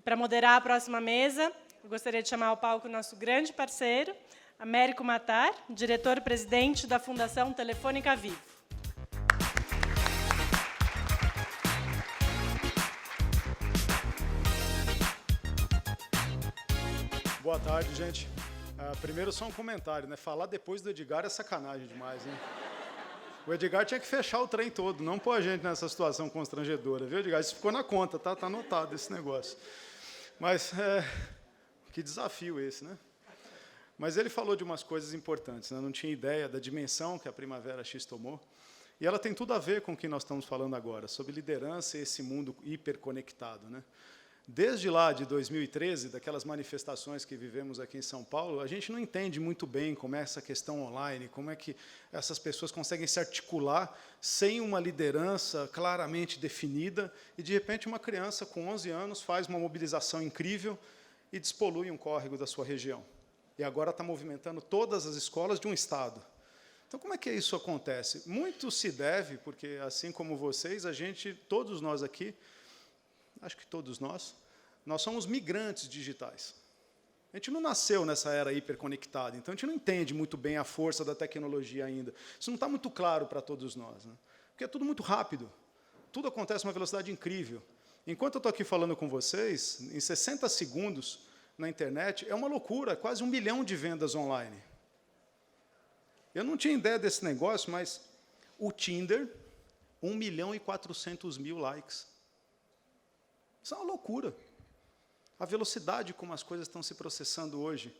para moderar a próxima mesa, eu gostaria de chamar ao palco o nosso grande parceiro, Américo Matar, diretor-presidente da Fundação Telefônica Vivo. Boa tarde, gente. Primeiro, só um comentário, né? Falar depois do Edgar é sacanagem demais, hein? O Edgar tinha que fechar o trem todo, não pôr a gente nessa situação constrangedora, viu, Edgar? Isso ficou na conta, tá? Tá anotado esse negócio. Mas, que desafio esse, né? Mas ele falou de umas coisas importantes, né? Não tinha ideia da dimensão que a Primavera X tomou. E ela tem tudo a ver com o que nós estamos falando agora, sobre liderança e esse mundo hiperconectado, né? Desde lá de 2013, daquelas manifestações que vivemos aqui em São Paulo, a gente não entende muito bem como é essa questão online, como é que essas pessoas conseguem se articular sem uma liderança claramente definida, e, de repente, uma criança com 11 anos faz uma mobilização incrível e despolui um córrego da sua região. E agora está movimentando todas as escolas de um estado. Então, como é que isso acontece? Muito se deve, porque, assim como vocês, todos nós aqui, acho que todos nós somos migrantes digitais. A gente não nasceu nessa era hiperconectada, então a gente não entende muito bem a força da tecnologia ainda. Isso não está muito claro para todos nós, né? Porque é tudo muito rápido, tudo acontece a uma velocidade incrível. Enquanto eu estou aqui falando com vocês, em 60 segundos na internet, é uma loucura, é quase 1 milhão de vendas online. Eu não tinha ideia desse negócio, mas o Tinder, 1.400.000 likes. Isso é uma loucura. A velocidade como as coisas estão se processando hoje.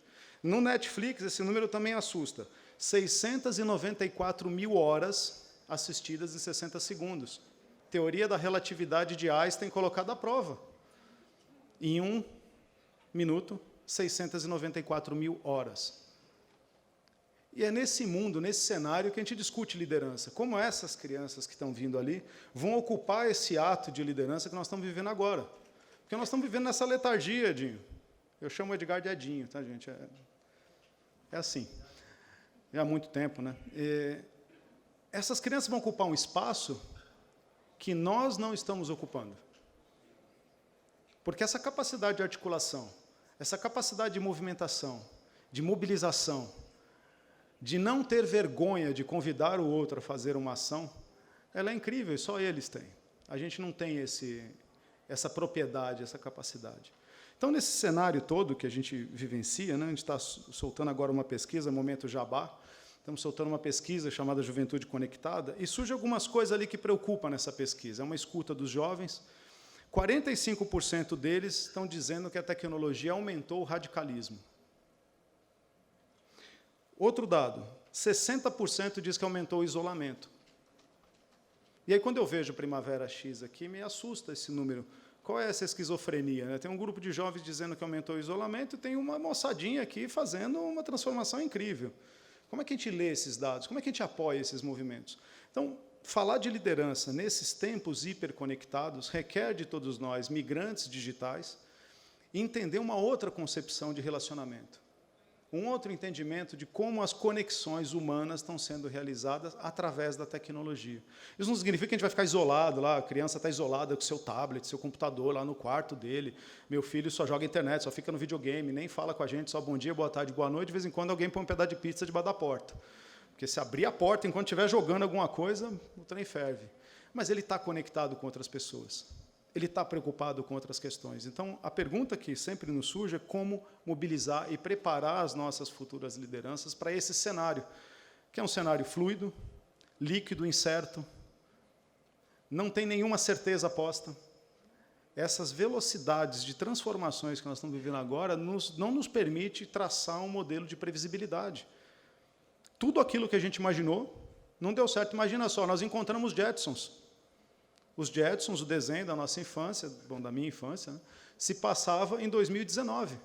No Netflix, esse número também assusta. 694.000 horas assistidas em 60 segundos. Teoria da relatividade de Einstein colocada à prova. Em 1 minuto, 694.000 horas. E é nesse mundo, nesse cenário, que a gente discute liderança. Como essas crianças que estão vindo ali vão ocupar esse ato de liderança que nós estamos vivendo agora. Porque nós estamos vivendo nessa letargia, Edinho. Eu chamo o Edgar de Edinho, tá, gente? É assim. É há muito tempo, né? Essas crianças vão ocupar um espaço que nós não estamos ocupando. Porque essa capacidade de articulação, essa capacidade de movimentação, de mobilização, de não ter vergonha de convidar o outro a fazer uma ação, ela é incrível e só eles têm. A gente não tem essa propriedade, essa capacidade. Então, nesse cenário todo que a gente vivencia, né, a gente está soltando agora uma pesquisa, momento Jabá, estamos soltando uma pesquisa chamada Juventude Conectada, e surge algumas coisas ali que preocupam nessa pesquisa. É uma escuta dos jovens, 45% deles estão dizendo que a tecnologia aumentou o radicalismo. Outro dado, 60% diz que aumentou o isolamento. E aí, quando eu vejo Primavera X aqui, me assusta esse número. Qual é essa esquizofrenia, né? Tem um grupo de jovens dizendo que aumentou o isolamento e tem uma moçadinha aqui fazendo uma transformação incrível. Como é que a gente lê esses dados? Como é que a gente apoia esses movimentos? Então, falar de liderança nesses tempos hiperconectados requer de todos nós, migrantes digitais, entender uma outra concepção de relacionamento. Um outro entendimento de como as conexões humanas estão sendo realizadas através da tecnologia. Isso não significa que a gente vai ficar isolado lá, a criança está isolada com seu tablet, seu computador lá no quarto dele, meu filho só joga internet, só fica no videogame, nem fala com a gente, só bom dia, boa tarde, boa noite, de vez em quando alguém põe um pedaço de pizza debaixo da porta. Porque se abrir a porta enquanto estiver jogando alguma coisa, o trem ferve. Mas ele está conectado com outras pessoas. Ele está preocupado com outras questões. Então, a pergunta que sempre nos surge é como mobilizar e preparar as nossas futuras lideranças para esse cenário, que é um cenário fluido, líquido, incerto, não tem nenhuma certeza posta. Essas velocidades de transformações que nós estamos vivendo agora não nos permite traçar um modelo de previsibilidade. Tudo aquilo que a gente imaginou não deu certo. Imagina só, nós encontramos os Jetsons. Os Jetsons, o desenho da nossa infância, bom, da minha infância, né, se passava em 2019.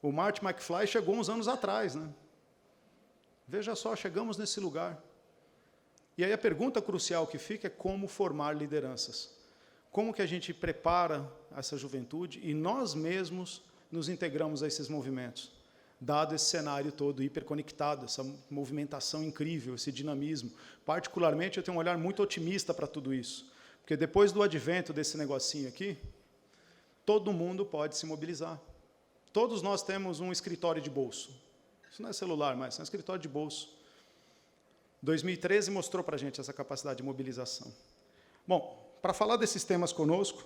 O Marty McFly chegou uns anos atrás, né? Veja só, chegamos nesse lugar. E aí a pergunta crucial que fica é como formar lideranças. Como que a gente prepara essa juventude e nós mesmos nos integramos a esses movimentos, dado esse cenário todo hiperconectado, essa movimentação incrível, esse dinamismo. Particularmente, eu tenho um olhar muito otimista para tudo isso, Porque depois do advento desse negocinho aqui, todo mundo pode se mobilizar. Todos nós temos um escritório de bolso. Isso não é celular mais, é um escritório de bolso. 2013 mostrou para a gente essa capacidade de mobilização. Bom, para falar desses temas conosco,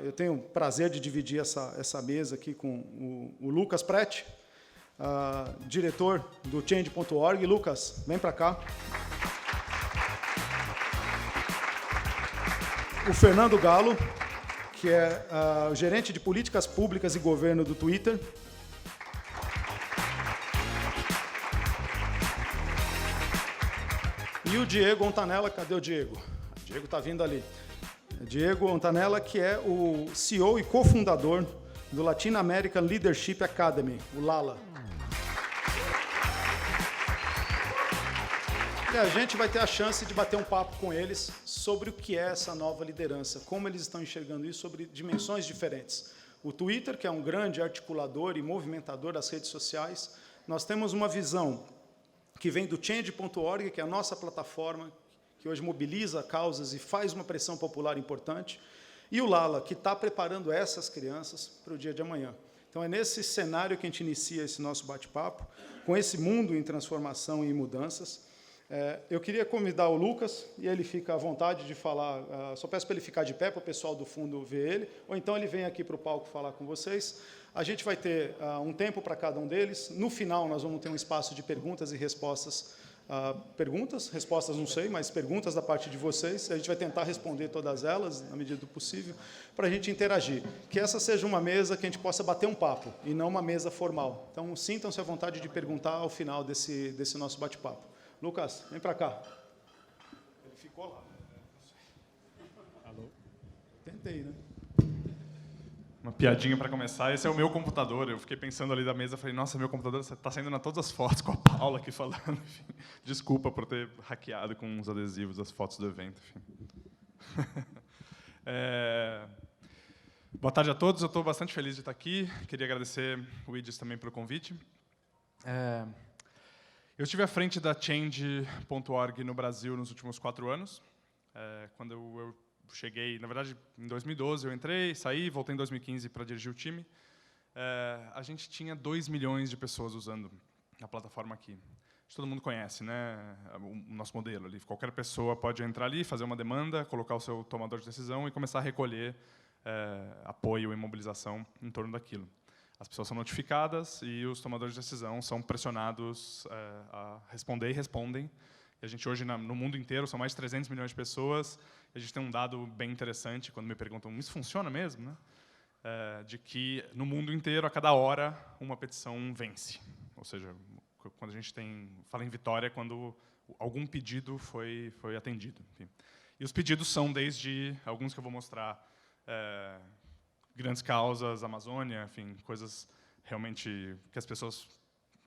eu tenho o prazer de dividir essa mesa aqui com o Lucas Prete, diretor do Change.org. Lucas, vem para cá. O Fernando Galo, que é o gerente de políticas públicas e governo do Twitter. E o Diego Ontanella, cadê o Diego? O Diego está vindo ali. Diego Ontanella, que é o CEO e cofundador do Latin American Leadership Academy, o LALA. E a gente vai ter a chance de bater um papo com eles sobre o que é essa nova liderança, como eles estão enxergando isso sobre dimensões diferentes. O Twitter, que é um grande articulador e movimentador das redes sociais, nós temos uma visão que vem do Change.org, que é a nossa plataforma, que hoje mobiliza causas e faz uma pressão popular importante, e o LALA, que está preparando essas crianças para o dia de amanhã. Então, é nesse cenário que a gente inicia esse nosso bate-papo, com esse mundo em transformação e em mudanças. Eu queria convidar o Lucas, e ele fica à vontade de falar, só peço para ele ficar de pé, para o pessoal do fundo ver ele, ou então ele vem aqui para o palco falar com vocês. A gente vai ter um tempo para cada um deles. No final, nós vamos ter um espaço de perguntas e respostas. Respostas não sei, mas perguntas da parte de vocês. A gente vai tentar responder todas elas, na medida do possível, para a gente interagir. Que essa seja uma mesa que a gente possa bater um papo, e não uma mesa formal. Então, sintam-se à vontade de perguntar ao final desse nosso bate-papo. Lucas, vem para cá. Ele ficou lá. Alô? Tentei, né? Uma piadinha para começar. Esse é o meu computador. Eu fiquei pensando ali da mesa, falei, nossa, meu computador está saindo na todas as fotos com a Paula aqui falando. Enfim, desculpa por ter hackeado com os adesivos as fotos do evento. Boa tarde a todos. Eu estou bastante feliz de estar aqui. Queria agradecer o Idis também pelo convite. Eu estive à frente da Change.org no Brasil nos últimos 4 anos. Quando eu cheguei, na verdade, em 2012 eu entrei, saí, voltei em 2015 para dirigir o time. A gente tinha 2 milhões de pessoas usando a plataforma aqui. Todo mundo conhece, né, o nosso modelo ali. Qualquer pessoa pode entrar ali, fazer uma demanda, colocar o seu tomador de decisão e começar a recolher apoio e mobilização em torno daquilo. As pessoas são notificadas e os tomadores de decisão são pressionados a responder e respondem. E a gente hoje, no mundo inteiro, são mais de 300 milhões de pessoas. E a gente tem um dado bem interessante, quando me perguntam, isso funciona mesmo? Né? De que, no mundo inteiro, a cada hora, uma petição vence. Ou seja, quando a gente fala em vitória, quando algum pedido foi atendido. Enfim. E os pedidos são desde alguns que eu vou mostrar, grandes causas, Amazônia, enfim, coisas realmente que as pessoas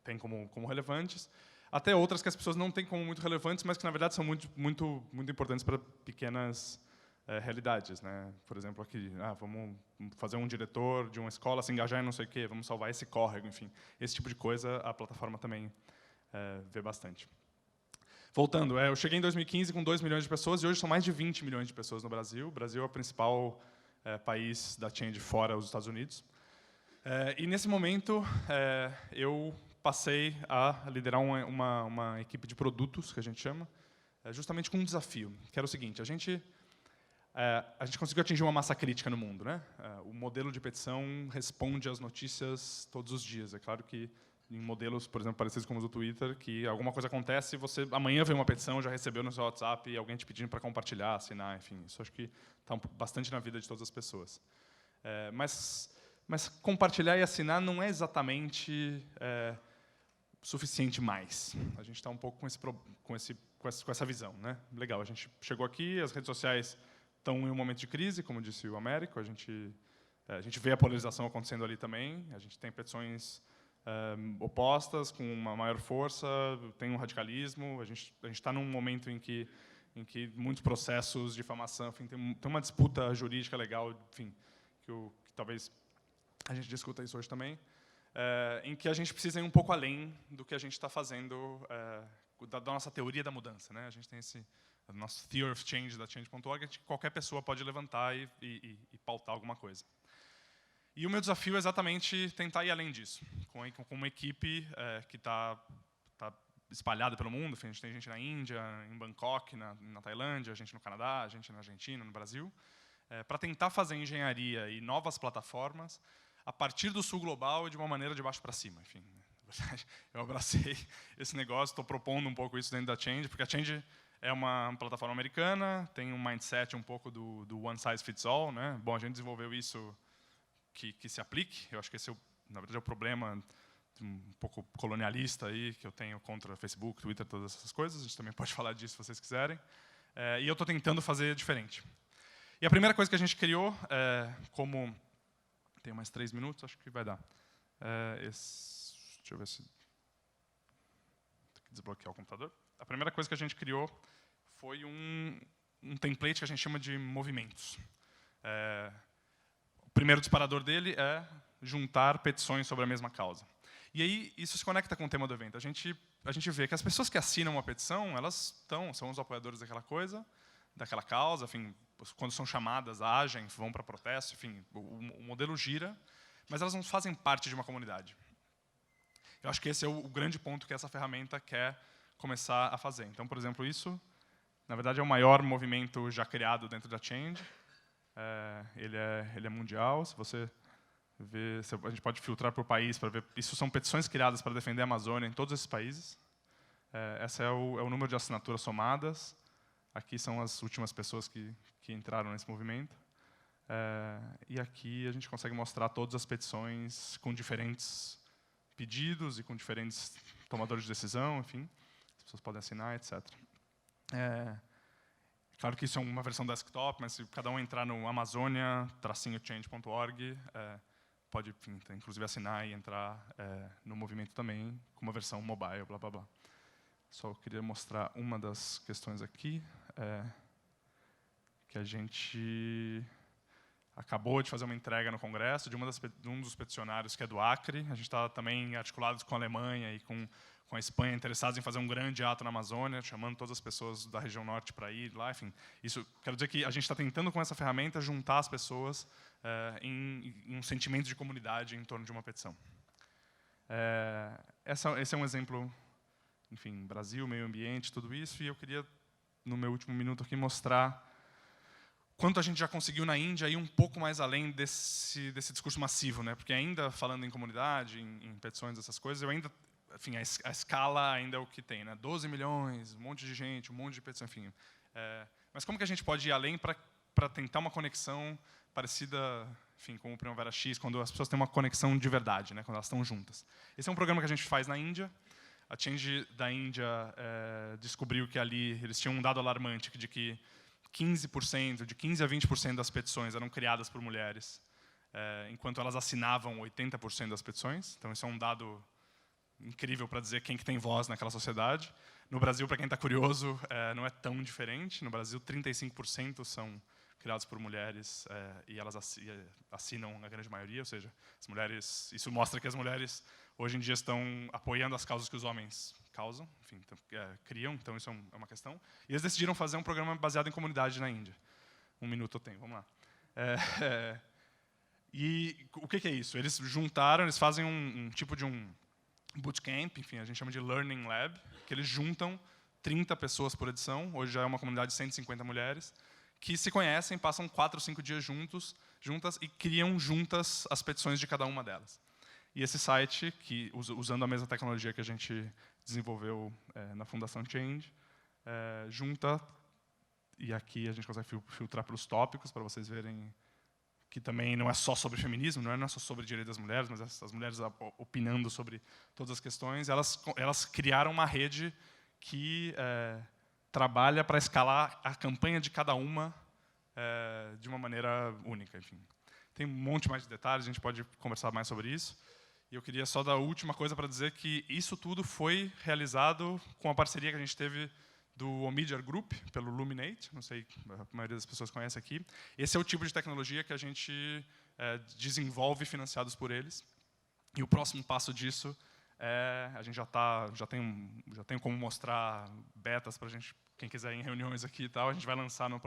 têm como relevantes, até outras que as pessoas não têm como muito relevantes, mas que, na verdade, são muito importantes para pequenas realidades. Né? Por exemplo, aqui, vamos fazer um diretor de uma escola se engajar em não sei o quê, vamos salvar esse córrego, enfim. Esse tipo de coisa a plataforma também vê bastante. Voltando, eu cheguei em 2015 com 2 milhões de pessoas e hoje são mais de 20 milhões de pessoas no Brasil. O Brasil é o principal país da Change fora os Estados Unidos. E, nesse momento, eu passei a liderar uma equipe de produtos, que a gente chama, justamente com um desafio, que era o seguinte, a gente conseguiu atingir uma massa crítica no mundo. Né? O modelo de petição responde às notícias todos os dias. É claro que em modelos, por exemplo, parecidos com os do Twitter, que alguma coisa acontece, você amanhã vê uma petição, já recebeu no seu WhatsApp, e alguém te pedindo para compartilhar, assinar, enfim. Isso acho que está bastante na vida de todas as pessoas. Mas compartilhar e assinar não é exatamente suficiente mais. A gente está um pouco com essa visão. Né? Legal, a gente chegou aqui, as redes sociais estão em um momento de crise, como disse o Américo, a gente vê a polarização acontecendo ali também, a gente tem petições opostas, com uma maior força, tem um radicalismo, a gente está num momento em que muitos processos de difamação, enfim, tem uma disputa jurídica legal, enfim, que talvez a gente discuta isso hoje também, em que a gente precisa ir um pouco além do que a gente está fazendo da nossa teoria da mudança. Né? A gente tem o nosso Theory of Change da Change.org é que qualquer pessoa pode levantar e pautar alguma coisa. E o meu desafio é exatamente tentar ir além disso, com uma equipe que está espalhada pelo mundo. A gente tem gente na Índia, em Bangkok, na Tailândia, gente no Canadá, gente na Argentina, no Brasil, para tentar fazer engenharia e novas plataformas a partir do sul global e de uma maneira de baixo para cima. Enfim, eu abracei esse negócio, estou propondo um pouco isso dentro da Change, porque a Change é uma plataforma americana, tem um mindset um pouco do one size fits all, né? Bom, a gente desenvolveu isso que se aplique. Eu acho que esse na verdade é o problema um pouco colonialista aí que eu tenho contra Facebook, Twitter, todas essas coisas. A gente também pode falar disso se vocês quiserem. E eu estou tentando fazer diferente. E a primeira coisa que a gente criou, como tem mais 3 minutos, acho que vai dar. Deixa eu ver se tem que desbloquear o computador. A primeira coisa que a gente criou foi um template que a gente chama de movimentos. O primeiro disparador dele é juntar petições sobre a mesma causa. E aí, isso se conecta com o tema do evento. A gente vê que as pessoas que assinam uma petição, elas são os apoiadores daquela coisa, daquela causa, enfim, quando são chamadas, agem, vão para protesto, enfim, o modelo gira, mas elas não fazem parte de uma comunidade. Eu acho que esse é o grande ponto que essa ferramenta quer começar a fazer. Então, por exemplo, isso, na verdade, é o maior movimento já criado dentro da Change. Ele é mundial. Se você ver, a gente pode filtrar por país para ver. Isso são petições criadas para defender a Amazônia em todos esses países. Esse é o número de assinaturas somadas. Aqui são as últimas pessoas que entraram nesse movimento. E aqui a gente consegue mostrar todas as petições com diferentes pedidos e com diferentes tomadores de decisão, enfim. As pessoas podem assinar, etc. Claro que isso é uma versão desktop, mas se cada um entrar no amazonia-change.org, pode, enfim, inclusive, assinar e entrar no movimento também, com uma versão mobile, blá, blá, blá. Só queria mostrar uma das questões aqui, que a gente acabou de fazer uma entrega no Congresso de um dos peticionários, que é do Acre. A gente está também articulados com a Alemanha e com a Espanha, interessados em fazer um grande ato na Amazônia, chamando todas as pessoas da região norte para ir lá. Enfim, isso, quero dizer que a gente está tentando, com essa ferramenta, juntar as pessoas em um sentimento de comunidade em torno de uma petição. Esse é um exemplo, enfim, Brasil, meio ambiente, tudo isso, e eu queria, no meu último minuto aqui, mostrar quanto a gente já conseguiu na Índia ir um pouco mais além desse discurso massivo, né? Porque ainda falando em comunidade, em petições, essas coisas, eu ainda, enfim, a escala ainda é o que tem, né? 12 milhões, um monte de gente, um monte de petição, enfim. Mas como que a gente pode ir além para tentar uma conexão parecida, enfim, com o Primavera X, quando as pessoas têm uma conexão de verdade, né? Quando elas estão juntas. Esse é um programa que a gente faz na Índia. A Change da Índia descobriu que ali eles tinham um dado alarmante de que 15%, de 15% a 20% das petições eram criadas por mulheres, enquanto elas assinavam 80% das petições. Então, isso é um dado incrível para dizer quem que tem voz naquela sociedade. No Brasil, para quem está curioso, não é tão diferente. No Brasil, 35% são criados por mulheres e elas assinam a grande maioria, ou seja, as mulheres, isso mostra que as mulheres hoje em dia estão apoiando as causas que os homens causam, enfim, criam, então isso é uma questão. E eles decidiram fazer um programa baseado em comunidade na Índia. 1 minuto eu tenho, vamos lá. E o que é isso? Eles juntaram, eles fazem um tipo de um bootcamp, enfim, a gente chama de Learning Lab, que eles juntam 30 pessoas por edição, hoje já é uma comunidade de 150 mulheres, que se conhecem, passam 4 ou 5 dias juntas e criam juntas as petições de cada uma delas. E esse site, que usando a mesma tecnologia que a gente desenvolveu na Fundação Change, junta, e aqui a gente consegue filtrar pelos tópicos, para vocês verem que também não é só sobre feminismo, não é só sobre direito das mulheres, mas as mulheres opinando sobre todas as questões. Elas criaram uma rede que trabalha para escalar a campanha de cada uma de uma maneira única. Enfim. Tem um monte mais de detalhes, a gente pode conversar mais sobre isso. E eu queria só dar a última coisa para dizer que isso tudo foi realizado com a parceria que a gente teve do Omidyar Group, pelo Luminate, não sei, a maioria das pessoas conhece aqui. Esse é o tipo de tecnologia que a gente desenvolve financiados por eles. E o próximo passo disso A gente já tem como mostrar betas para quem quiser ir em reuniões aqui e tal. A gente vai lançar no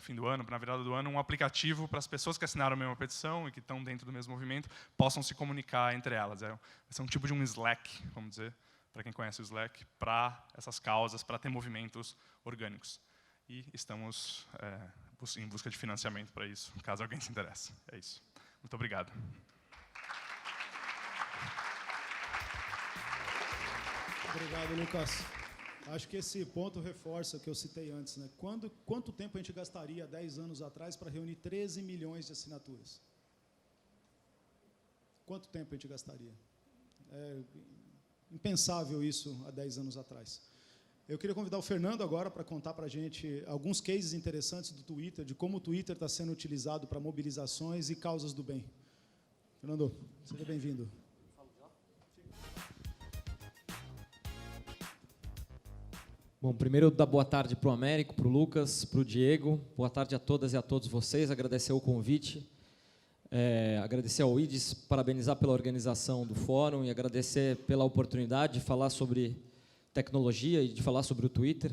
fim do ano, na virada do ano, um aplicativo para as pessoas que assinaram a mesma petição e que estão dentro do mesmo movimento possam se comunicar entre elas. Vai ser um tipo de um Slack, vamos dizer, para quem conhece o Slack, para essas causas, para ter movimentos orgânicos. E estamos em busca de financiamento para isso, caso alguém se interesse. É isso. Muito obrigado. Obrigado, Lucas. Acho que esse ponto reforça o que eu citei antes, né? Quanto tempo a gente gastaria 10 anos atrás para reunir 13 milhões de assinaturas? Quanto tempo a gente gastaria? É impensável isso há 10 anos atrás. Eu queria convidar o Fernando agora para contar para a gente alguns cases interessantes do Twitter, de como o Twitter está sendo utilizado para mobilizações e causas do bem. Fernando, seja bem-vindo. Bom, primeiro dar boa tarde para o Américo, para o Lucas, para o Diego. Boa tarde a todas e a todos vocês. Agradecer o convite, agradecer ao IDES, parabenizar pela organização do fórum e agradecer pela oportunidade de falar sobre tecnologia e de falar sobre o Twitter.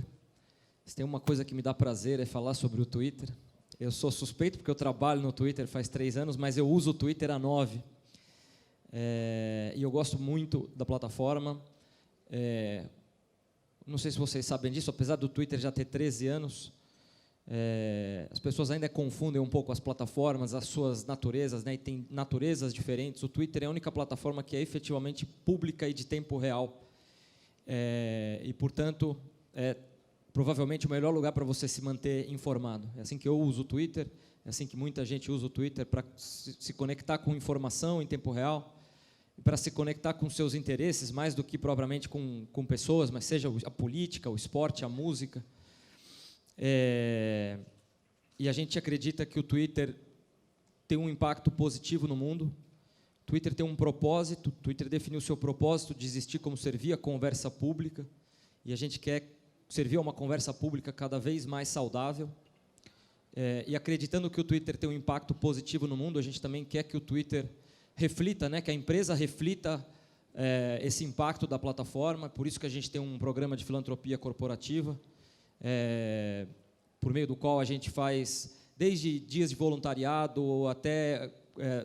Se tem uma coisa que me dá prazer é falar sobre o Twitter. Eu sou suspeito porque eu trabalho no Twitter faz 3 anos, mas eu uso o Twitter há 9. E eu gosto muito da plataforma. Não sei se vocês sabem disso, apesar do Twitter já ter 13 anos, as pessoas ainda confundem um pouco as plataformas, as suas naturezas, né? E tem naturezas diferentes. O Twitter é a única plataforma que é efetivamente pública e de tempo real. E, portanto, é provavelmente o melhor lugar para você se manter informado. É assim que eu uso o Twitter, é assim que muita gente usa o Twitter para se conectar com informação em tempo real, para se conectar com seus interesses, mais do que propriamente com pessoas, mas seja a política, o esporte, a música. E a gente acredita que o Twitter tem um impacto positivo no mundo. O Twitter tem um propósito, o Twitter definiu o seu propósito de existir como servir a conversa pública, e a gente quer servir a uma conversa pública cada vez mais saudável. E acreditando que o Twitter tem um impacto positivo no mundo, a gente também quer que o Twitter reflita, né, que a empresa reflita esse impacto da plataforma. Por isso que a gente tem um programa de filantropia corporativa, por meio do qual a gente faz desde dias de voluntariado até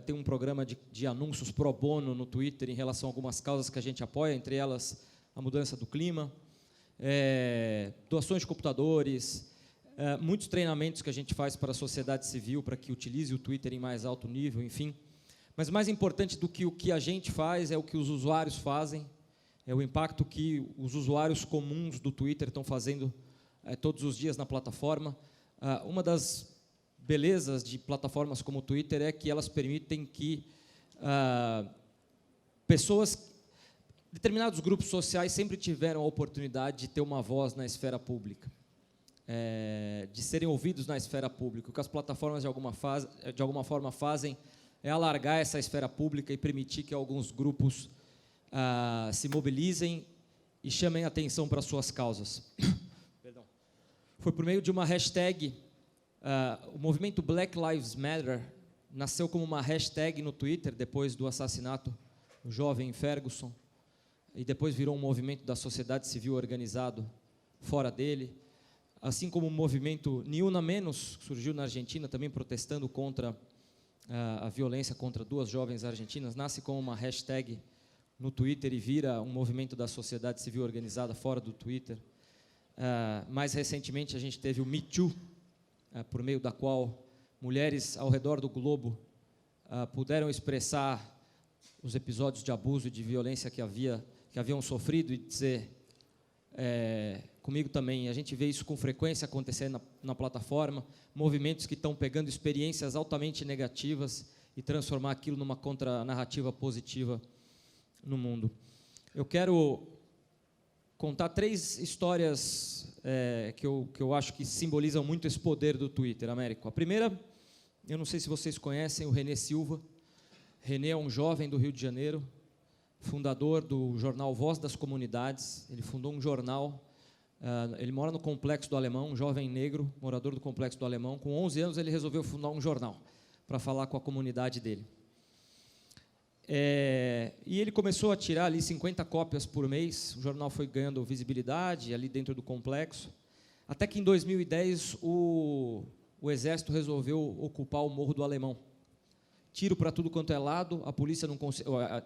tem um programa de anúncios pro bono no Twitter em relação a algumas causas que a gente apoia, entre elas a mudança do clima, doações de computadores, muitos treinamentos que a gente faz para a sociedade civil para que utilize o Twitter em mais alto nível, enfim. Mas mais importante do que o que a gente faz é o que os usuários fazem, é o impacto que os usuários comuns do Twitter estão fazendo todos os dias na plataforma. Uma das belezas de plataformas como o Twitter é que elas permitem que determinados grupos sociais sempre tiveram a oportunidade de ter uma voz na esfera pública, de serem ouvidos na esfera pública. O que as plataformas de alguma forma fazem é alargar essa esfera pública e permitir que alguns grupos se mobilizem e chamem atenção para suas causas. Perdão. Foi por meio de uma hashtag, o movimento Black Lives Matter nasceu como uma hashtag no Twitter depois do assassinato do jovem Ferguson, e depois virou um movimento da sociedade civil organizado fora dele, assim como o movimento Ni Una Menos, que surgiu na Argentina, também protestando contra a violência contra 2 jovens argentinas, nasce como uma hashtag no Twitter e vira um movimento da sociedade civil organizada fora do Twitter. Mais recentemente, a gente teve o Me Too, por meio da qual mulheres ao redor do globo puderam expressar os episódios de abuso e de violência que haviam sofrido e dizer, comigo também. A gente vê isso com frequência acontecendo na plataforma, movimentos que estão pegando experiências altamente negativas e transformar aquilo numa contranarrativa positiva no mundo. Eu quero contar 3 histórias que eu acho que simbolizam muito esse poder do Twitter, Américo. A primeira, eu não sei se vocês conhecem o René Silva. René é um jovem do Rio de Janeiro, fundador do jornal Voz das Comunidades. Ele fundou um jornal, ele mora no Complexo do Alemão, um jovem negro, morador do Complexo do Alemão. Com 11 anos, ele resolveu fundar um jornal para falar com a comunidade dele. E ele começou a tirar ali 50 cópias por mês, o jornal foi ganhando visibilidade ali dentro do complexo, até que em 2010 o Exército resolveu ocupar o Morro do Alemão. Tiro para tudo quanto é lado, a polícia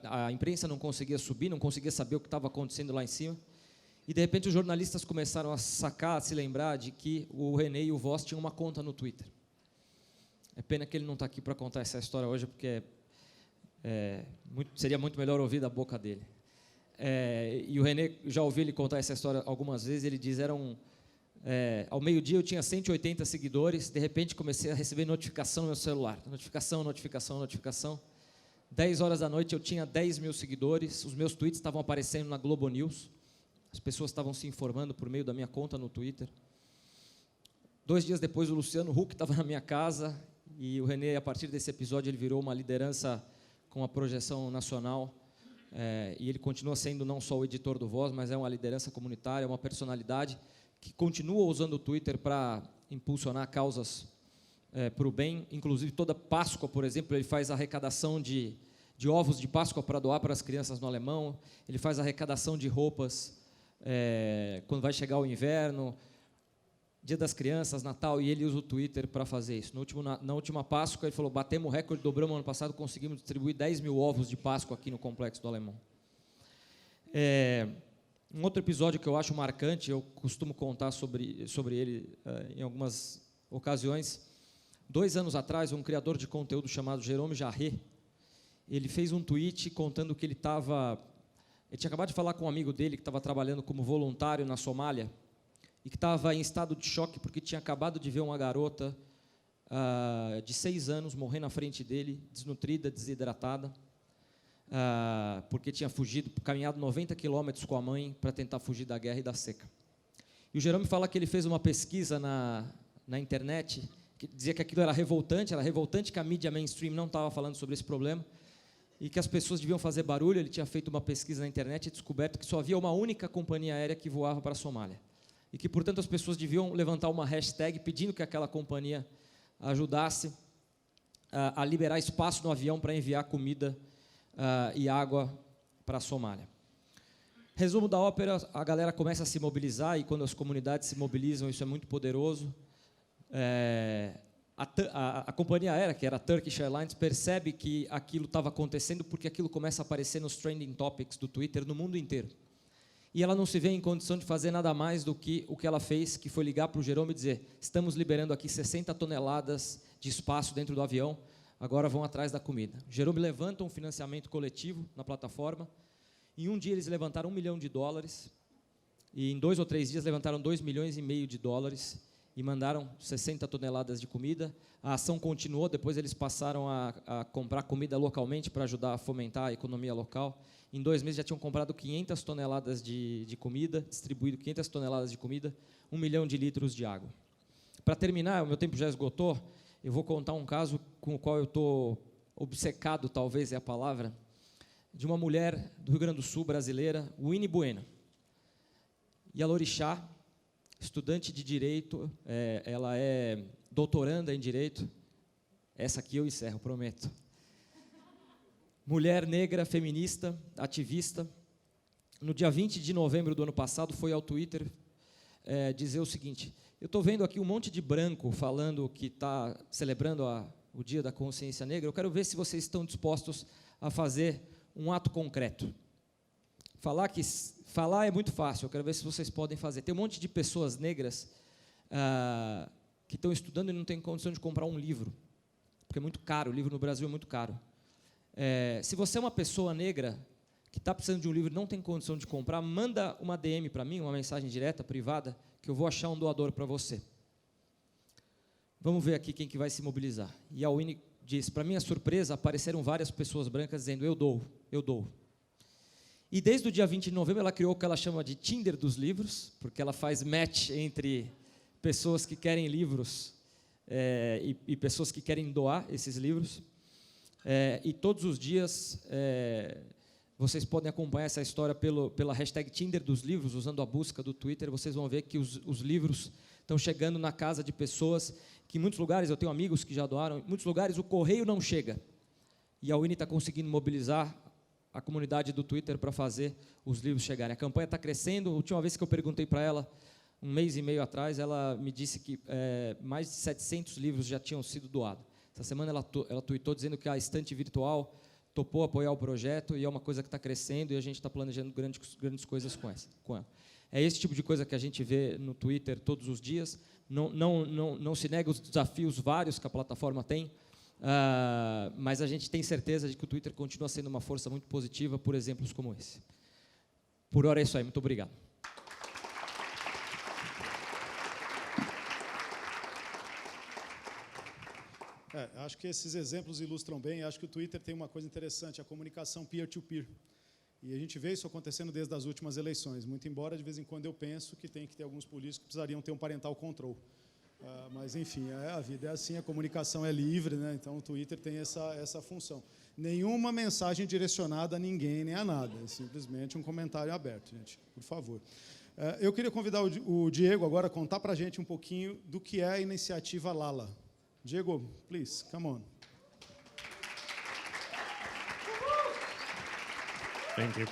a imprensa não conseguia subir, não conseguia saber o que estava acontecendo lá em cima, e de repente os jornalistas começaram a sacar, a se lembrar de que o René e o Voss tinham uma conta no Twitter. É pena que ele não está aqui para contar essa história hoje, porque seria muito melhor ouvir da boca dele. E o René, já ouvi ele contar essa história algumas vezes, ele diz, ao meio-dia eu tinha 180 seguidores, de repente comecei a receber notificação no meu celular, notificação. 10 horas da noite eu tinha 10 mil seguidores, os meus tweets estavam aparecendo na Globo News, as pessoas estavam se informando por meio da minha conta no Twitter. 2 dias depois o Luciano Huck estava na minha casa, e o René, a partir desse episódio, ele virou uma liderança com uma projeção nacional, e ele continua sendo não só o editor do Voz, mas é uma liderança comunitária, uma personalidade que continua usando o Twitter para impulsionar causas para o bem. Inclusive, toda Páscoa, por exemplo, ele faz arrecadação de ovos de Páscoa para doar para as crianças no Alemão, ele faz arrecadação de roupas quando vai chegar o inverno, Dia das Crianças, Natal, e ele usa o Twitter para fazer isso. Na última Páscoa, ele falou, batemos o recorde, dobramos ano passado, conseguimos distribuir 10 mil ovos de Páscoa aqui no Complexo do Alemão. Um outro episódio que eu acho marcante, eu costumo contar sobre ele em algumas ocasiões. 2 anos atrás, um criador de conteúdo chamado Jérôme Jarret, ele fez um tweet contando que ele tinha acabado de falar com um amigo dele que estava trabalhando como voluntário na Somália, e que estava em estado de choque porque tinha acabado de ver uma garota de 6 anos morrer na frente dele, desnutrida, desidratada, porque tinha caminhado 90 quilômetros com a mãe para tentar fugir da guerra e da seca. E o Jerome fala que ele fez uma pesquisa na internet, que dizia que aquilo era revoltante que a mídia mainstream não estava falando sobre esse problema, e que as pessoas deviam fazer barulho. Ele tinha feito uma pesquisa na internet e descoberto que só havia uma única companhia aérea que voava para a Somália. E que, portanto, as pessoas deviam levantar uma hashtag pedindo que aquela companhia ajudasse a liberar espaço no avião para enviar comida e água para a Somália. Resumo da ópera, a galera começa a se mobilizar, e quando as comunidades se mobilizam, isso é muito poderoso. A companhia aérea, que era a Turkish Airlines, percebe que aquilo estava acontecendo porque aquilo começa a aparecer nos trending topics do Twitter no mundo inteiro. E ela não se vê em condição de fazer nada mais do que o que ela fez, que foi ligar para o Jerome e dizer, estamos liberando aqui 60 toneladas de espaço dentro do avião, agora vão atrás da comida. O Jerome levanta um financiamento coletivo na plataforma. Em um dia eles levantaram $1 milhão, e em 2 ou 3 dias levantaram $2,5 milhões e mandaram 60 toneladas de comida. A ação continuou, depois eles passaram a comprar comida localmente para ajudar a fomentar a economia local. Em 2 meses já tinham comprado 500 toneladas de comida, distribuído 500 toneladas de comida, 1 milhão de litros de água. Para terminar, o meu tempo já esgotou, eu vou contar um caso com o qual eu estou obcecado, talvez é a palavra, de uma mulher do Rio Grande do Sul, brasileira, Winnie Bueno. Yalorixá, estudante de Direito, ela é doutoranda em Direito. Essa aqui eu encerro, prometo. Mulher negra, feminista, ativista. No dia 20 de novembro do ano passado, foi ao Twitter dizer o seguinte, eu estou vendo aqui um monte de branco falando que está celebrando o Dia da Consciência Negra, eu quero ver se vocês estão dispostos a fazer um ato concreto. Falar é muito fácil, eu quero ver se vocês podem fazer. Tem um monte de pessoas negras que estão estudando e não têm condição de comprar um livro, porque é muito caro, o livro no Brasil é muito caro. Se você é uma pessoa negra que está precisando de um livro e não tem condição de comprar, manda uma DM para mim, uma mensagem direta, privada, que eu vou achar um doador para você. Vamos ver aqui quem que vai se mobilizar. E a Winnie diz, para minha surpresa, apareceram várias pessoas brancas dizendo, eu dou. E desde o dia 20 de novembro, ela criou o que ela chama de Tinder dos livros, porque ela faz match entre pessoas que querem livros e pessoas que querem doar esses livros. E todos os dias vocês podem acompanhar essa história pela hashtag Tinder dos livros, usando a busca do Twitter. Vocês vão ver que os livros estão chegando na casa de pessoas que em muitos lugares, eu tenho amigos que já doaram, em muitos lugares o correio não chega. e a Winnie está conseguindo mobilizar a comunidade do Twitter para fazer os livros chegarem. A campanha está crescendo. A última vez que eu perguntei para ela, 1 mês e meio atrás, ela me disse que mais de 700 livros já tinham sido doados. Essa semana ela tweetou dizendo que a estante virtual topou apoiar o projeto e é uma coisa que está crescendo e a gente está planejando grandes coisas com ela. É esse tipo de coisa que a gente vê no Twitter todos os dias. Não se nega os desafios vários que a plataforma tem, mas a gente tem certeza de que o Twitter continua sendo uma força muito positiva por exemplos como esse. Por hora é isso aí. Muito obrigado. Acho que esses exemplos ilustram bem. Acho que o Twitter tem uma coisa interessante, a comunicação peer-to-peer. E a gente vê isso acontecendo desde as últimas eleições, muito embora, de vez em quando, eu penso que tem que ter alguns políticos que precisariam ter um parental control. Mas, enfim, a vida é assim, a comunicação é livre, né? Então o Twitter tem essa função. Nenhuma mensagem direcionada a ninguém nem a nada, é simplesmente um comentário aberto, gente, por favor. Eu queria convidar o Diego agora a contar para a gente um pouquinho do que é a iniciativa Lala. Diego, please, come on. Thank you.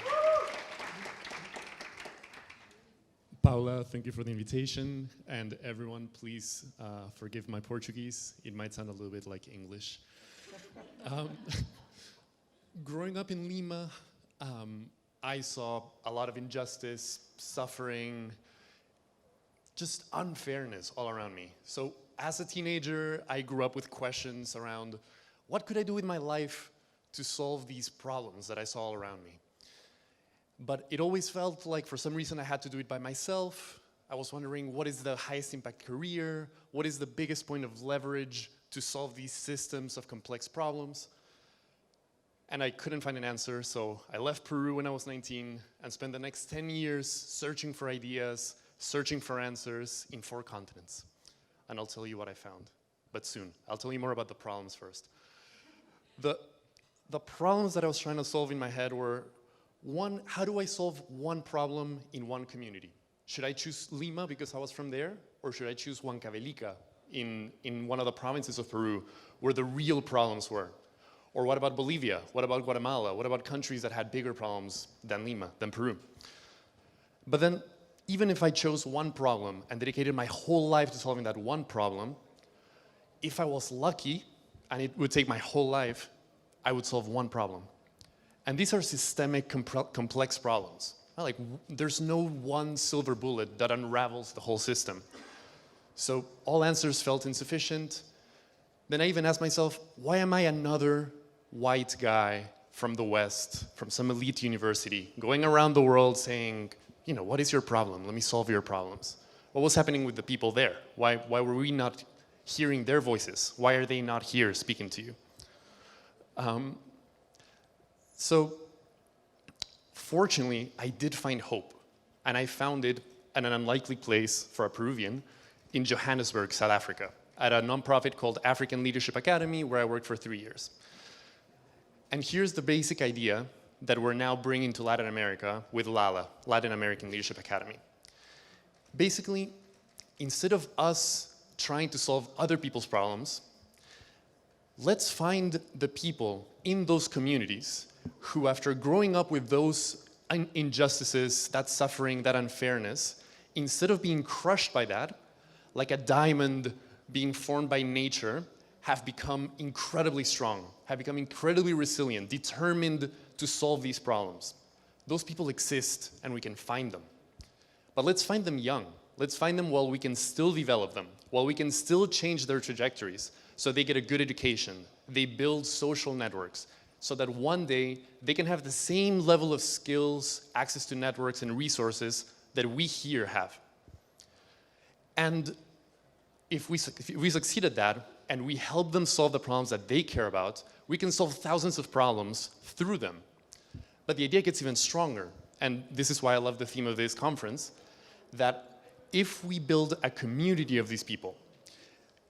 Paula, thank you for the invitation. And everyone, please forgive my Portuguese. It might sound a little bit like English. Growing up in Lima, I saw a lot of injustice, suffering, just unfairness all around me. So as a teenager, I grew up with questions around what could I do with my life to solve these problems that I saw all around me. But it always felt like for some reason I had to do it by myself. I was wondering what is the highest impact career? What is the biggest point of leverage to solve these systems of complex problems? And I couldn't find an answer, so I left Peru when I was 19 and spent the next 10 years searching for ideas, searching for answers in 4 continents. And I'll tell you what I found, but soon. I'll tell you more about the problems first. The problems that I was trying to solve in my head were, one, how do I solve one problem in one community? Should I choose Lima because I was from there, or should I choose Huancavelica in one of the provinces of Peru where the real problems were? Or what about Bolivia? What about Guatemala? What about countries that had bigger problems than Lima, than Peru? But then, even if I chose one problem and dedicated my whole life to solving that one problem, if I was lucky, and it would take my whole life, I would solve one problem. And these are systemic, complex problems. Like, there's no one silver bullet that unravels the whole system. So all answers felt insufficient. Then I even asked myself, why am I another white guy from the West, from some elite university, going around the world saying, you know, what is your problem? Let me solve your problems. What was happening with the people there? Why were we not hearing their voices? Why are they not here speaking to you? So fortunately, I did find hope. And I found it at an unlikely place for a Peruvian in Johannesburg, South Africa, at a nonprofit called African Leadership Academy, where I worked for 3 years. And here's the basic idea that we're now bringing to Latin America with LALA, Latin American Leadership Academy. Basically, instead of us trying to solve other people's problems, let's find the people in those communities who, after growing up with those injustices, that suffering, that unfairness, instead of being crushed by that, like a diamond being formed by nature, have become incredibly strong, have become incredibly resilient, determined to solve these problems. Those people exist, and we can find them. But let's find them young. Let's find them while we can still develop them, while we can still change their trajectories, so they get a good education, they build social networks, so that one day they can have the same level of skills, access to networks and resources that we here have. And if we succeed at that, and we help them solve the problems that they care about, we can solve thousands of problems through them. But the idea gets even stronger, and this is why I love the theme of this conference, that if we build a community of these people,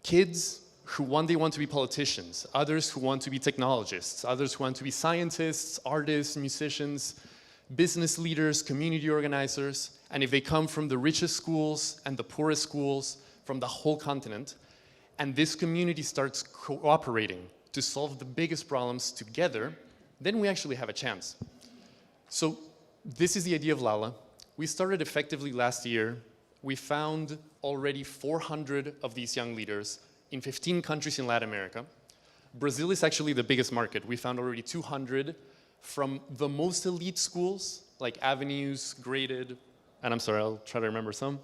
kids who one day want to be politicians, others who want to be technologists, others who want to be scientists, artists, musicians, business leaders, community organizers, and if they come from the richest schools and the poorest schools from the whole continent, and this community starts cooperating to solve the biggest problems together, then we actually have a chance. So this is the idea of Lala. We started effectively last year. We found already 400 of these young leaders in 15 countries in Latin America. Brazil is actually the biggest market. We found already 200 from the most elite schools, like Avenues, Graded, and I'm sorry, I'll try to remember some.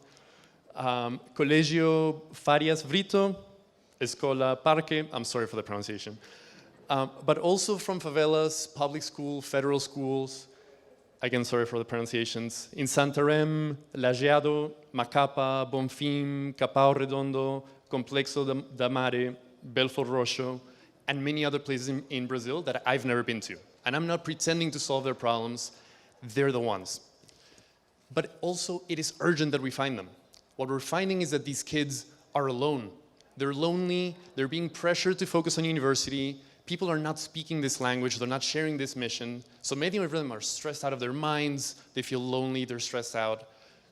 Colegio Farias Brito, Escola Parque, I'm sorry for the pronunciation. But also from favelas, public school, federal schools, again, sorry for the pronunciations, in Santarém, Lajeado, Macapa, Bonfim, Capão Redondo, Complexo da Mare, Belfort Roxo, and many other places in Brazil that I've never been to. And I'm not pretending to solve their problems, they're the ones. But also, it is urgent that we find them. What we're finding is that these kids are alone. They're lonely, they're being pressured to focus on university, people are not speaking this language, they're not sharing this mission, so many of them are stressed out of their minds, they feel lonely, they're stressed out.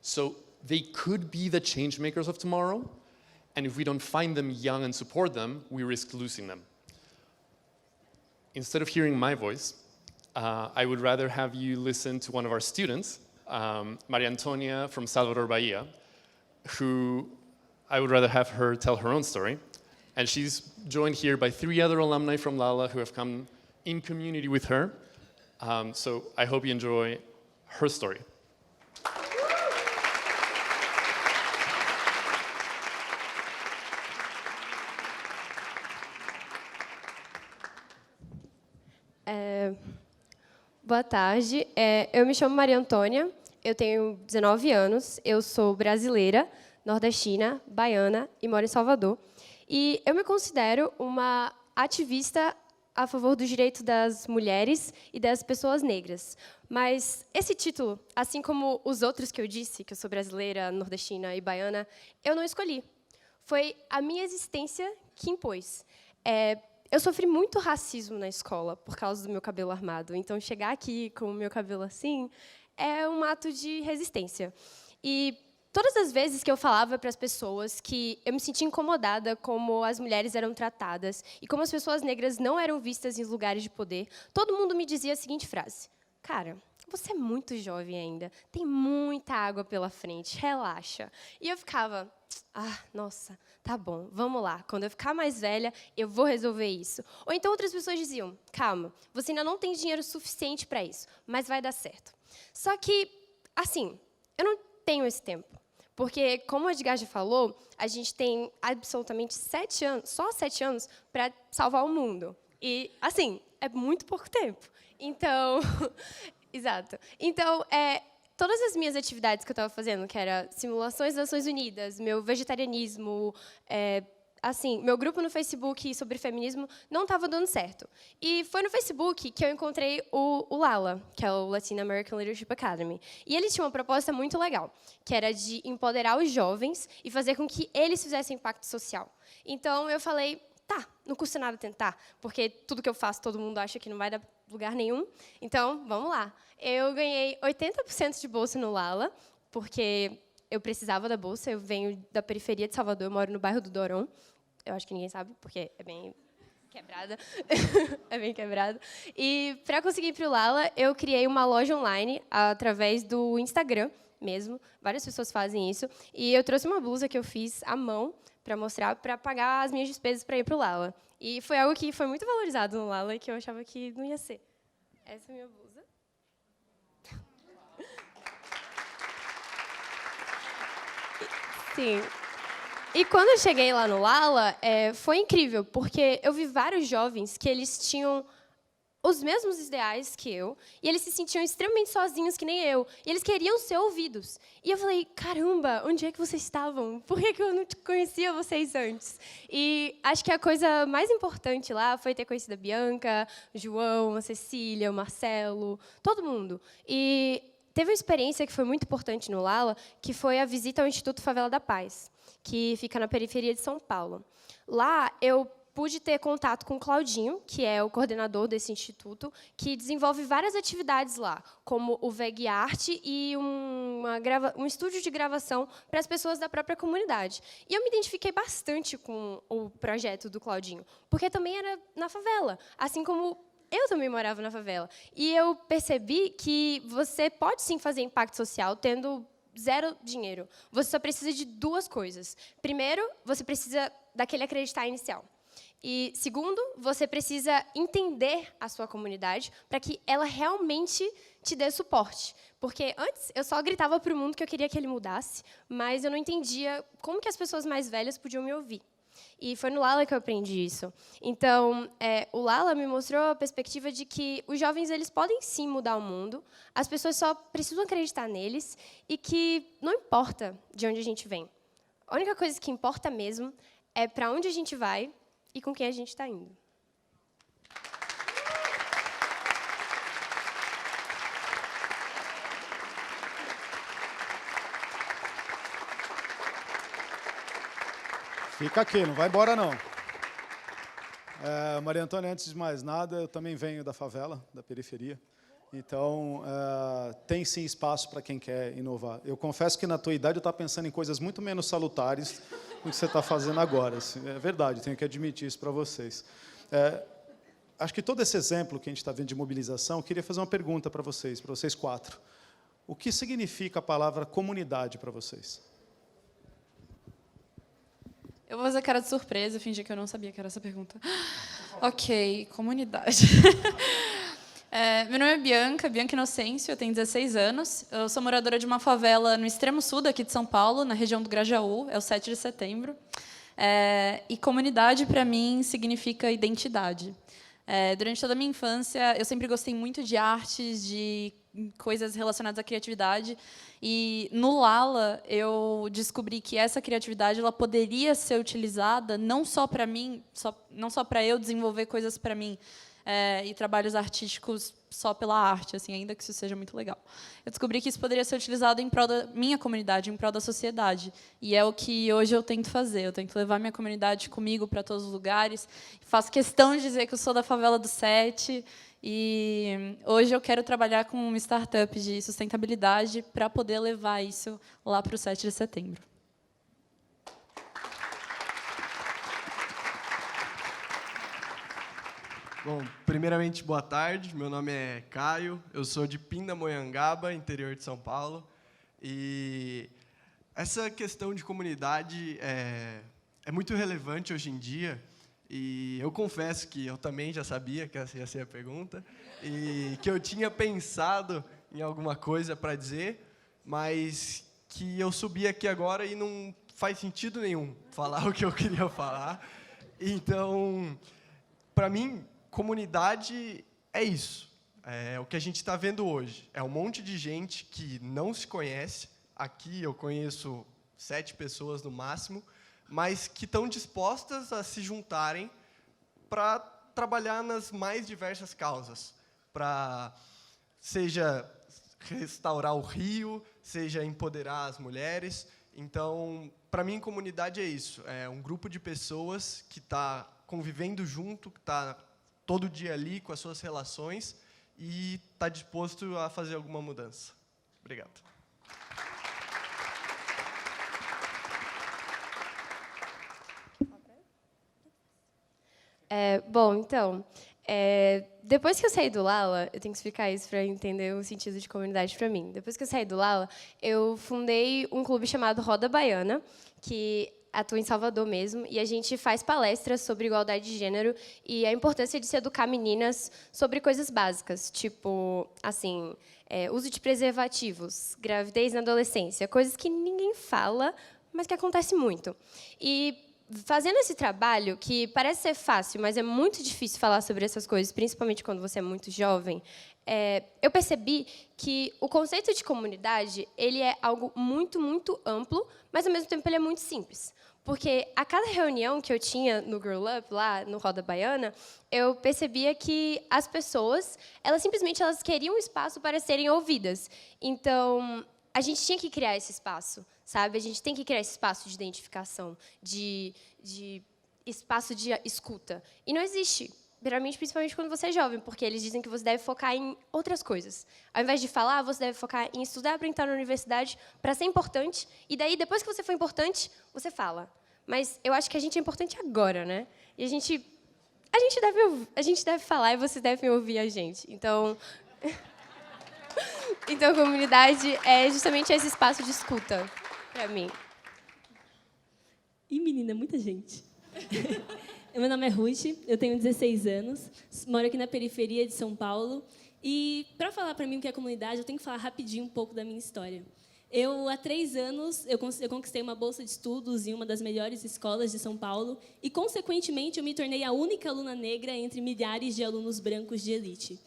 So they could be the change makers of tomorrow, and if we don't find them young and support them, we risk losing them. Instead of hearing my voice, I would rather have you listen to one of our students, Maria Antonia from Salvador Bahia, who I would rather have her tell her own story. And she's joined here by 3 other alumni from Lala who have come in community with her. So I hope you enjoy her story. Boa tarde, eu me chamo Maria Antônia, eu tenho 19 anos, eu sou brasileira, nordestina, baiana e moro em Salvador. E eu me considero uma ativista a favor dos direitos das mulheres e das pessoas negras. Mas esse título, assim como os outros que eu disse, que eu sou brasileira, nordestina e baiana, eu não escolhi. Foi a minha existência que impôs. Eu sofri muito racismo na escola por causa do meu cabelo armado. Então, chegar aqui com o meu cabelo assim é um ato de resistência. E todas as vezes que eu falava para as pessoas que eu me sentia incomodada como as mulheres eram tratadas e como as pessoas negras não eram vistas em lugares de poder, todo mundo me dizia a seguinte frase: cara, você é muito jovem ainda, tem muita água pela frente, relaxa. E eu ficava, nossa, tá bom, vamos lá. Quando eu ficar mais velha, eu vou resolver isso. Ou então outras pessoas diziam, calma, você ainda não tem dinheiro suficiente para isso, mas vai dar certo. Só que, assim, eu não tenho esse tempo. Porque, como o Edgar já falou, a gente tem absolutamente 7 anos, só 7 anos, para salvar o mundo. E, assim, é muito pouco tempo. Então, exato. Então, todas as minhas atividades que eu estava fazendo, que era simulações das Nações Unidas, meu vegetarianismo, assim, meu grupo no Facebook sobre feminismo não estava dando certo. E foi no Facebook que eu encontrei o LALA, que é o Latin American Leadership Academy. E ele tinha uma proposta muito legal, que era de empoderar os jovens e fazer com que eles fizessem impacto social. Então, eu falei, tá, não custa nada tentar, porque tudo que eu faço, todo mundo acha que não vai dar lugar nenhum. Então, vamos lá. Eu ganhei 80% de bolsa no LALA, porque eu precisava da bolsa. Eu venho da periferia de Salvador, eu moro no bairro do Dorão. Eu acho que ninguém sabe, porque é bem quebrada. É bem quebrada. E, para conseguir ir para o LALA, eu criei uma loja online através do Instagram mesmo. Várias pessoas fazem isso. E eu trouxe uma blusa que eu fiz à mão para mostrar, para pagar as minhas despesas para ir para o LALA. E foi algo que foi muito valorizado no LALA e que eu achava que não ia ser. Essa é a minha blusa. Sim. E quando eu cheguei lá no LALA, foi incrível, porque eu vi vários jovens que eles tinham os mesmos ideais que eu, e eles se sentiam extremamente sozinhos, que nem eu, e eles queriam ser ouvidos. E eu falei, caramba, onde é que vocês estavam? Por que eu não conhecia vocês antes? E acho que a coisa mais importante lá foi ter conhecido a Bianca, o João, a Cecília, o Marcelo, todo mundo. E teve uma experiência que foi muito importante no LALA, que foi a visita ao Instituto Favela da Paz, que fica na periferia de São Paulo. Lá, eu pude ter contato com o Claudinho, que é o coordenador desse instituto, que desenvolve várias atividades lá, como o VEG Art e um estúdio de gravação para as pessoas da própria comunidade. E eu me identifiquei bastante com o projeto do Claudinho, porque também era na favela, assim como eu também morava na favela. E eu percebi que você pode, sim, fazer impacto social tendo zero dinheiro. Você só precisa de duas coisas. Primeiro, você precisa daquele acreditar inicial. E, segundo, você precisa entender a sua comunidade para que ela realmente te dê suporte. Porque antes eu só gritava para o mundo que eu queria que ele mudasse, mas eu não entendia como que as pessoas mais velhas podiam me ouvir. E foi no Lala que eu aprendi isso. Então, o Lala me mostrou a perspectiva de que os jovens eles podem sim mudar o mundo, as pessoas só precisam acreditar neles e que não importa de onde a gente vem. A única coisa que importa mesmo é para onde a gente vai e com quem a gente está indo. Fica aqui, não vai embora, não. Maria Antônia, antes de mais nada, eu também venho da favela, da periferia. Então, tem sim espaço para quem quer inovar. Eu confesso que, na tua idade, eu estava pensando em coisas muito menos salutares do que você está fazendo agora. É verdade, tenho que admitir isso para vocês. Acho que todo esse exemplo que a gente está vendo de mobilização, eu queria fazer uma pergunta para vocês quatro. O que significa a palavra comunidade para vocês? Eu vou fazer cara de surpresa, fingir que eu não sabia que era essa pergunta. Ok, comunidade. Meu nome é Bianca Inocêncio, eu tenho 16 anos. Eu sou moradora de uma favela no extremo sul daqui de São Paulo, na região do Grajaú, é o 7 de setembro. E comunidade, para mim, significa identidade. Durante toda a minha infância, eu sempre gostei muito de artes, de coisas relacionadas à criatividade. E, no Lala, eu descobri que essa criatividade ela poderia ser utilizada não só para mim, não só para eu desenvolver coisas para mim, e trabalhos artísticos só pela arte, assim, ainda que isso seja muito legal. Eu descobri que isso poderia ser utilizado em prol da minha comunidade, em prol da sociedade. E é o que hoje eu tento fazer. Eu tento levar minha comunidade comigo para todos os lugares. Faço questão de dizer que eu sou da favela do 7. E hoje eu quero trabalhar com uma startup de sustentabilidade para poder levar isso lá para o 7 de setembro. Bom, primeiramente, boa tarde. Meu nome é Caio, eu sou de Pindamonhangaba, interior de São Paulo. E essa questão de comunidade é muito relevante hoje em dia. E eu confesso que eu também já sabia que essa ia ser a pergunta, e que eu tinha pensado em alguma coisa para dizer, mas que eu subi aqui agora e não faz sentido nenhum falar o que eu queria falar. Então, para mim, comunidade é isso. É o que a gente está vendo hoje. É um monte de gente que não se conhece. Aqui eu conheço 7 pessoas no máximo, mas que estão dispostas a se juntarem para trabalhar nas mais diversas causas, para seja restaurar o rio, seja empoderar as mulheres. Então, para mim, comunidade é isso. É um grupo de pessoas que está convivendo junto, que está todo dia ali com as suas relações e está disposto a fazer alguma mudança. Obrigado. Bom, então, depois que eu saí do Lala, eu tenho que explicar isso para entender o sentido de comunidade para mim. Depois que eu saí do Lala, eu fundei um clube chamado Roda Baiana, que atua em Salvador mesmo, e a gente faz palestras sobre igualdade de gênero e a importância de se educar meninas sobre coisas básicas, tipo, assim, uso de preservativos, gravidez na adolescência, coisas que ninguém fala, mas que acontece muito. E fazendo esse trabalho, que parece ser fácil, mas é muito difícil falar sobre essas coisas, principalmente quando você é muito jovem, eu percebi que o conceito de comunidade ele é algo muito, muito amplo, mas, ao mesmo tempo, ele é muito simples. Porque, a cada reunião que eu tinha no Girl Up, lá no Roda Baiana, eu percebia que as pessoas, elas simplesmente queriam um espaço para serem ouvidas. Então, a gente tinha que criar esse espaço, sabe? A gente tem que criar esse espaço de identificação, de espaço de escuta. E não existe. Principalmente quando você é jovem, porque eles dizem que você deve focar em outras coisas. Ao invés de falar, você deve focar em estudar para entrar na universidade, para ser importante, e daí, depois que você for importante, você fala. Mas eu acho que a gente é importante agora, né? E a gente deve falar e vocês devem ouvir a gente. Então, a comunidade é justamente esse espaço de escuta, para mim. Ih, menina, muita gente. Meu nome é Ruth, eu tenho 16 anos, moro aqui na periferia de São Paulo. E, para falar para mim o que é comunidade, eu tenho que falar rapidinho um pouco da minha história. Há 3 anos, eu conquistei uma bolsa de estudos em uma das melhores escolas de São Paulo e, consequentemente, eu me tornei a única aluna negra entre milhares de alunos brancos de elite.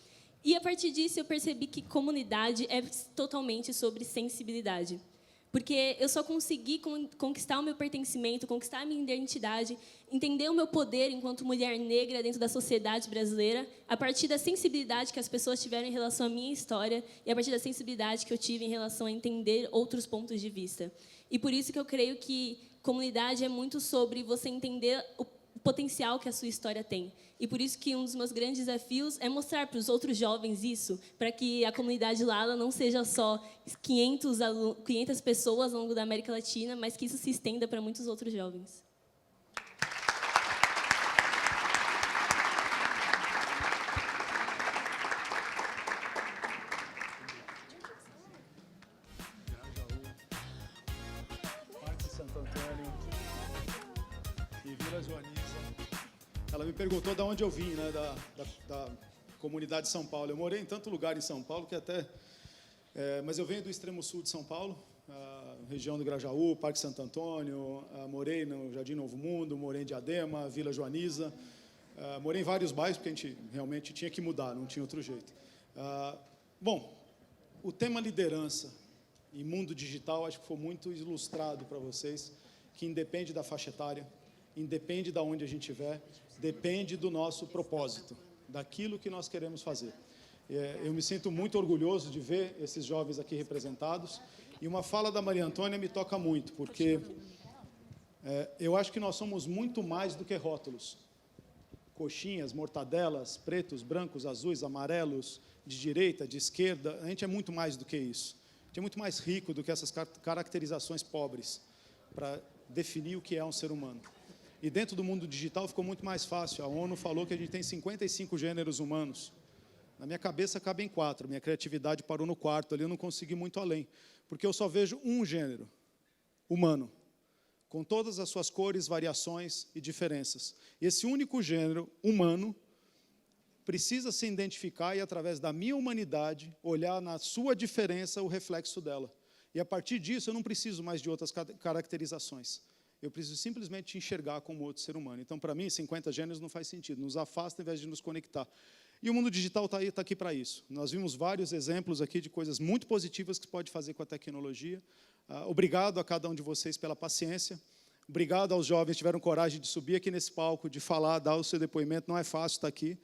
E, a partir disso, eu percebi que comunidade é totalmente sobre sensibilidade. Porque eu só consegui conquistar o meu pertencimento, conquistar a minha identidade, entender o meu poder enquanto mulher negra dentro da sociedade brasileira, a partir da sensibilidade que as pessoas tiveram em relação à minha história e a partir da sensibilidade que eu tive em relação a entender outros pontos de vista. E por isso que eu creio que comunidade é muito sobre você entender o potencial que a sua história tem. E por isso que um dos meus grandes desafios é mostrar para os outros jovens isso, para que a comunidade Lala não seja só 500 pessoas ao longo da América Latina, mas que isso se estenda para muitos outros jovens. Parque Santo Antônio e Vila Joaniza. Ela me perguntou de onde eu vim, né, da comunidade de São Paulo. Eu morei em tanto lugar em São Paulo que até... mas eu venho do extremo sul de São Paulo, região do Grajaú, Parque Santo Antônio, morei no Jardim Novo Mundo, morei em Diadema, Vila Joaniza, morei em vários bairros, porque a gente realmente tinha que mudar, não tinha outro jeito. Bom, o tema liderança e mundo digital acho que foi muito ilustrado para vocês, que independe da faixa etária, independe de onde a gente estiver, depende do nosso propósito, daquilo que nós queremos fazer. Eu me sinto muito orgulhoso de ver esses jovens aqui representados, e uma fala da Maria Antônia me toca muito, porque eu acho que nós somos muito mais do que rótulos. Coxinhas, mortadelas, pretos, brancos, azuis, amarelos, de direita, de esquerda, a gente é muito mais do que isso. A gente é muito mais rico do que essas caracterizações pobres para definir o que é um ser humano. E dentro do mundo digital ficou muito mais fácil. A ONU falou que a gente tem 55 gêneros humanos. Na minha cabeça cabem 4. Minha criatividade parou no 4º. Ali eu não consegui ir muito além. Porque eu só vejo um gênero humano, com todas as suas cores, variações e diferenças. E esse único gênero humano precisa se identificar e, através da minha humanidade, olhar na sua diferença o reflexo dela. E, a partir disso, eu não preciso mais de outras caracterizações. Eu preciso simplesmente enxergar como outro ser humano. Então, para mim, 50 gêneros não faz sentido. Nos afasta ao invés de nos conectar. E o mundo digital está aqui para isso. Nós vimos vários exemplos aqui de coisas muito positivas que se pode fazer com a tecnologia. Obrigado a cada um de vocês pela paciência. Obrigado aos jovens que tiveram coragem de subir aqui nesse palco, de falar, dar o seu depoimento. Não é fácil estar aqui.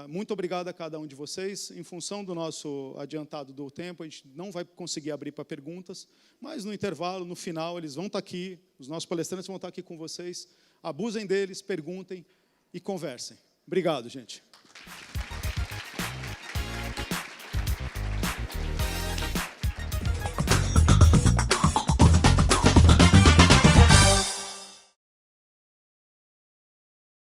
Muito obrigado a cada um de vocês. Em função do nosso adiantado do tempo, a gente não vai conseguir abrir para perguntas, mas no intervalo, no final, eles vão estar aqui, os nossos palestrantes vão estar aqui com vocês. Abusem deles, perguntem e conversem. Obrigado, gente.